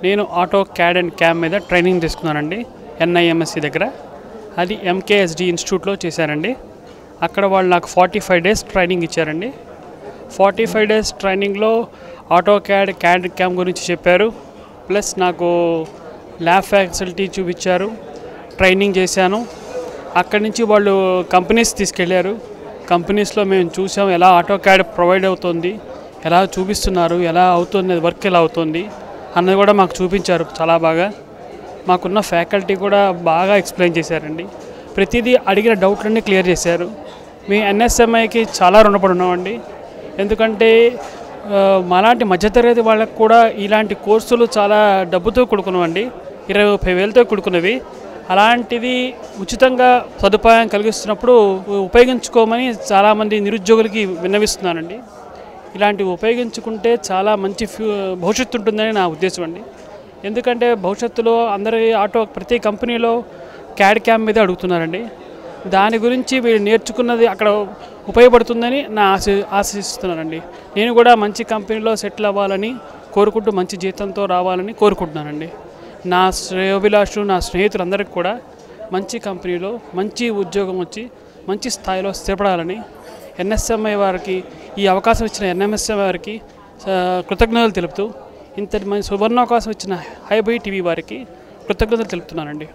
నేను auto CAD and cam మీద training తీసుకున్నానండి NIMSC దగ్గర. అది MKSD ఇన్స్టిట్యూట్లో చేశానండి. అక్కడ వాళ్ళు నాకు 45 డేస్ ట్రైనింగ్ ఇచ్చారండి. 45 డేస్ ట్రైనింగ్లో ఆటో క్యాడ్ క్యామ్ గురించి చెప్పారు. ప్లస్ నాకు ల్యాబ్ ఫ్యాసిలిటీ చూపించారు, ట్రైనింగ్ చేశాను. అక్కడి నుంచి వాళ్ళు కంపెనీస్ తీసుకెళ్ళారు. కంపెనీస్లో మేము చూసాం ఎలా ఆటో క్యాడ్ ప్రొవైడ్ అవుతుంది, ఎలా చూపిస్తున్నారు, ఎలా అవుతుంది వర్క్, ఎలా అవుతుంది అన్నది కూడా మాకు చూపించారు చాలా బాగా. మాకున్న ఫ్యాకల్టీ కూడా బాగా ఎక్స్ప్లెయిన్ చేశారండి. ప్రతిదీ అడిగిన డౌట్లన్నీ క్లియర్ చేశారు. మీ NSMIకి చాలా రుణపడి ఉన్నామండి. ఎందుకంటే మాలాంటి మధ్యతరగతి వాళ్ళకు కూడా ఇలాంటి కోర్సులు చాలా డబ్బుతో కూడుకున్నవండి, 20-30 వేలతో కూడుకున్నవి. అలాంటిది ఉచితంగా సదుపాయం కలిగిస్తున్నప్పుడు ఉపయోగించుకోమని చాలామంది నిరుద్యోగులకి విన్నవిస్తున్నానండి. ఇలాంటివి ఉపయోగించుకుంటే చాలా మంచి భవిష్యత్తు ఉంటుందని నా ఉద్దేశం అండి. ఎందుకంటే భవిష్యత్తులో ప్రతి కంపెనీలో క్యాడ్ క్యామ్ మీద అడుగుతున్నారండి. దాని గురించి వీళ్ళు నేర్చుకున్నది అక్కడ ఉపయోగపడుతుందని ఆశిస్తున్నానండి. నేను కూడా మంచి కంపెనీలో సెటిల్ అవ్వాలని కోరుకుంటూ మంచి జీతంతో రావాలని కోరుకుంటున్నానండి. నా శ్రేయోభిలాషులు, నా స్నేహితులందరికీ కూడా మంచి కంపెనీలో మంచి ఉద్యోగం వచ్చి మంచి స్థాయిలో స్థిరపడాలని NSMI వారికి, ఈ అవకాశం ఇచ్చిన NMSMI వారికి కృతజ్ఞతలు తెలుపుతూ, ఇంతటి మంచి సువర్ణావకాశం ఇచ్చిన హైబై టీవీ వారికి కృతజ్ఞతలు తెలుపుతున్నానండి.